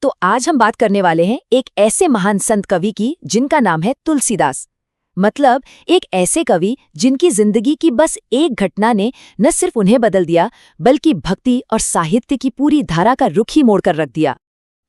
तो आज हम बात करने वाले हैं एक ऐसे महान संत कवि की जिनका नाम है तुलसीदास। मतलब एक ऐसे कवि जिनकी जिंदगी की बस एक घटना ने न सिर्फ उन्हें बदल दिया बल्कि भक्ति और साहित्य की पूरी धारा का रुख ही मोड़कर रख दिया।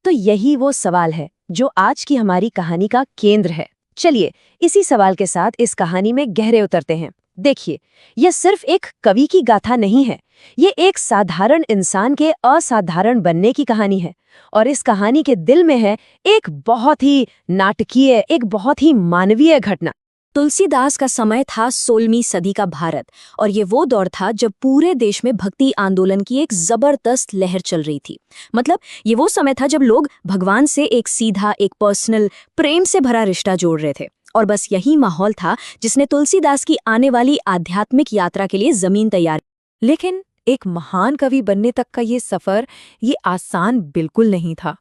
तो यही वो सवाल है जो आज की हमारी कहानी का केंद्र है। चलिए इसी सवाल के साथ इस कहानी में गहरे उतरते हैं। देखिए, यह सिर्फ एक कवि की गाथा नहीं है, ये एक साधारण इंसान के असाधारण बनने की कहानी है। और इस कहानी के दिल में है एक बहुत ही नाटकीय, एक बहुत ही मानवीय घटना। तुलसीदास का समय था 16वीं सदी का भारत, और ये वो दौर था जब पूरे देश में भक्ति आंदोलन की एक जबरदस्त लहर चल रही थी। मतलब ये वो समय था जब लोग भगवान से एक सीधा, एक पर्सनल, प्रेम से भरा रिश्ता जोड़ रहे थे। और बस यही माहौल था जिसने तुलसीदास की आने वाली आध्यात्मिक यात्रा के लिए जमीन तैयार। लेकिन एक महान कवि बनने तक का ये सफर ये आसान बिल्कुल नहीं था।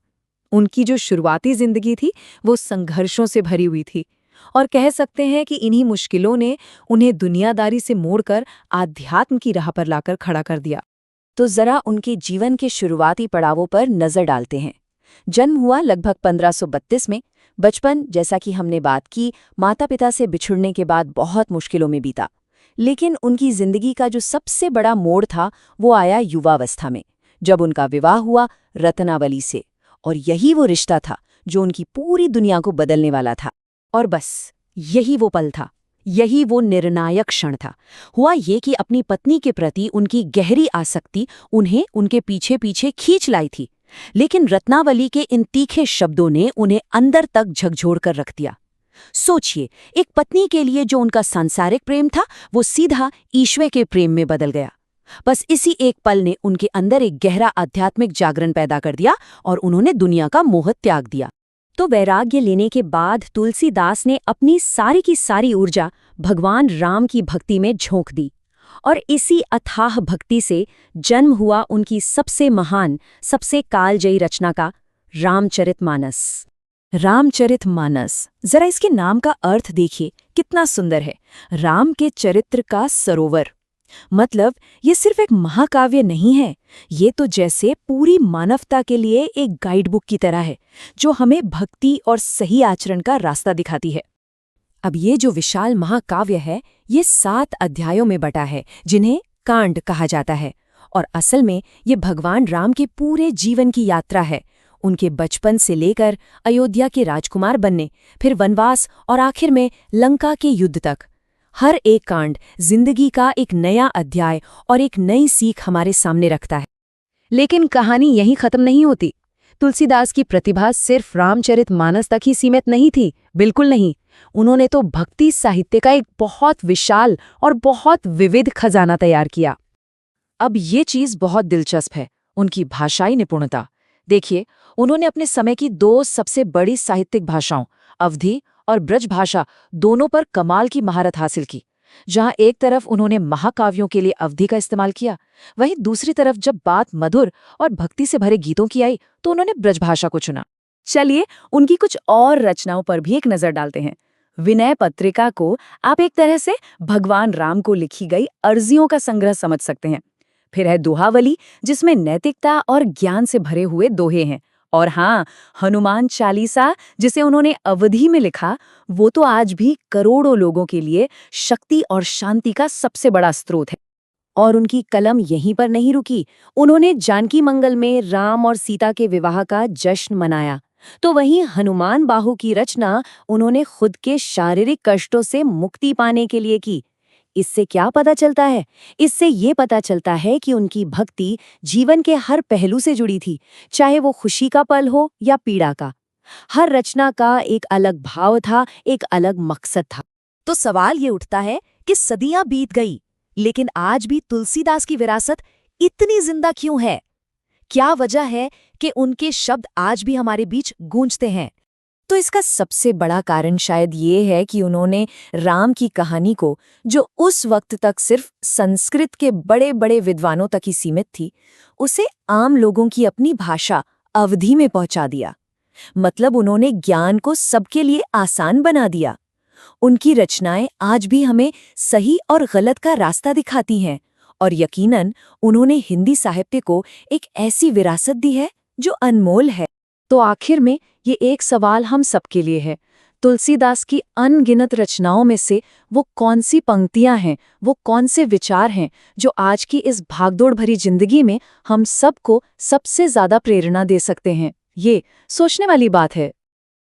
उनकी जो शुरुआती जिंदगी थी वो संघर्षों से भरी हुई थी, और कह सकते हैं कि इन्हीं मुश्किलों ने उन्हें दुनियादारी से मोड़कर आध्यात्म की राह पर लाकर खड़ा कर दिया। तो जरा उनके जीवन के शुरुआती पड़ावों पर नजर डालते हैं। जन्म हुआ लगभग 1532 में। बचपन, जैसा कि हमने बात की, माता पिता से बिछुड़ने के बाद बहुत मुश्किलों में बीता। लेकिन उनकी जिंदगी का जो सबसे बड़ा मोड़ था वो आया युवावस्था में, जब उनका विवाह हुआ रत्नावली से। और यही वो रिश्ता था जो उनकी पूरी दुनिया को बदलने वाला था। और बस यही वो पल था, यही वो निर्णायक क्षण था। हुआ ये कि अपनी पत्नी के प्रति उनकी गहरी आसक्ति उन्हें उनके पीछे पीछे खींच लाई थी। लेकिन रत्नावली के इन तीखे शब्दों ने उन्हें अंदर तक झकझोर कर रख दिया। सोचिए, एक पत्नी के लिए जो उनका सांसारिक प्रेम था वो सीधा ईश्वर के प्रेम में बदल गया। बस इसी एक पल ने उनके अंदर एक गहरा आध्यात्मिक जागरण पैदा कर दिया और उन्होंने दुनिया का मोह त्याग दिया। तो वैराग्य लेने के बाद तुलसीदास ने अपनी सारी की सारी ऊर्जा भगवान राम की भक्ति में झोंक दी। और इसी अथाह भक्ति से जन्म हुआ उनकी सबसे महान, सबसे कालजयी रचना का रामचरितमानस। रामचरितमानस, जरा इसके नाम का अर्थ देखिए, कितना सुंदर है। राम के चरित्र का सरोवर। मतलब ये सिर्फ एक महाकाव्य नहीं है, ये तो जैसे पूरी मानवता के लिए एक गाइडबुक की तरह है जो हमें भक्ति और सही आचरण का रास्ता दिखाती है। अब ये जो विशाल महाकाव्य है ये 7 अध्यायों में बटा है, जिन्हें कांड कहा जाता है। और असल में ये भगवान राम के पूरे जीवन की यात्रा है, उनके बचपन से लेकर अयोध्या के राजकुमार बनने, फिर वनवास और आखिर में लंका के युद्ध तक। हर एक कांड जिंदगी का एक नया अध्याय और एक नई सीख हमारे सामने रखता है। लेकिन कहानी यहीं खत्म नहीं होती। तुलसीदास की प्रतिभा सिर्फ रामचरितमानस तक ही सीमित नहीं थी, बिल्कुल नहीं। उन्होंने तो भक्ति साहित्य का एक बहुत विशाल और बहुत विविध खजाना तैयार किया। अब ये चीज बहुत दिलचस्प है, उनकी भाषाई निपुणता। देखिए, उन्होंने अपने समय की 2 सबसे बड़ी साहित्यिक भाषाओं, अवधी और ब्रज भाषा, दोनों पर कमाल की महारत हासिल की। जहां एक तरफ उन्होंने महाकाव्यों के लिए अवधी का इस्तेमाल किया, वहीं दूसरी तरफ जब बात मधुर और भक्ति से भरे गीतों की आई तो उन्होंने ब्रजभाषा को चुना। चलिए उनकी कुछ और रचनाओं पर भी एक नजर डालते हैं। विनय पत्रिका को आप एक तरह से भगवान राम को लिखी गई अर्जियों का संग्रह समझ सकते हैं। फिर है दोहावली, जिसमें नैतिकता और ज्ञान से भरे हुए दोहे हैं। और हाँ, हनुमान चालीसा, जिसे उन्होंने अवधी में लिखा, वो तो आज भी करोड़ों लोगों के लिए शक्ति और शांति का सबसे बड़ा स्रोत है। और उनकी कलम यहीं पर नहीं रुकी। उन्होंने जानकी मंगल में राम और सीता के विवाह का जश्न मनाया। तो वहीं हनुमान बाहु की रचना उन्होंने खुद के शारीरिक कष्टों से मुक्ति पाने के लिए की। इससे क्या पता चलता है? इससे ये पता चलता है कि उनकी भक्ति जीवन के हर पहलू से जुड़ी थी, चाहे वो खुशी का पल हो या पीड़ा का। हर रचना का एक अलग भाव था, एक अलग मकसद था। तो सवाल ये उठता है कि सदियां बीत गई, लेकिन आज भी तुलसीदास की विरासत इतनी जिंदा क्यों है? क्या वजह है कि उनके शब्द आज भी हमारे बीच गूंजते हैं? तो इसका सबसे बड़ा कारण शायद ये है कि उन्होंने राम की कहानी को, जो उस वक्त तक सिर्फ संस्कृत के बड़े बड़े विद्वानों तक ही सीमित थी, उसे आम लोगों की अपनी भाषा अवधी में पहुंचा दिया। मतलब उन्होंने ज्ञान को सबके लिए आसान बना दिया। उनकी रचनाएं आज भी हमें सही और गलत का रास्ता दिखाती हैं, और यकीनन उन्होंने हिंदी साहित्य को एक ऐसी विरासत दी है जो अनमोल है। तो आखिर में ये एक सवाल हम सबके लिए है, तुलसीदास की अनगिनत रचनाओं में से वो कौन सी पंक्तियां हैं, वो कौन से विचार हैं जो आज की इस भागदौड़ भरी जिंदगी में हम सबको सबसे ज्यादा प्रेरणा दे सकते हैं? ये सोचने वाली बात है।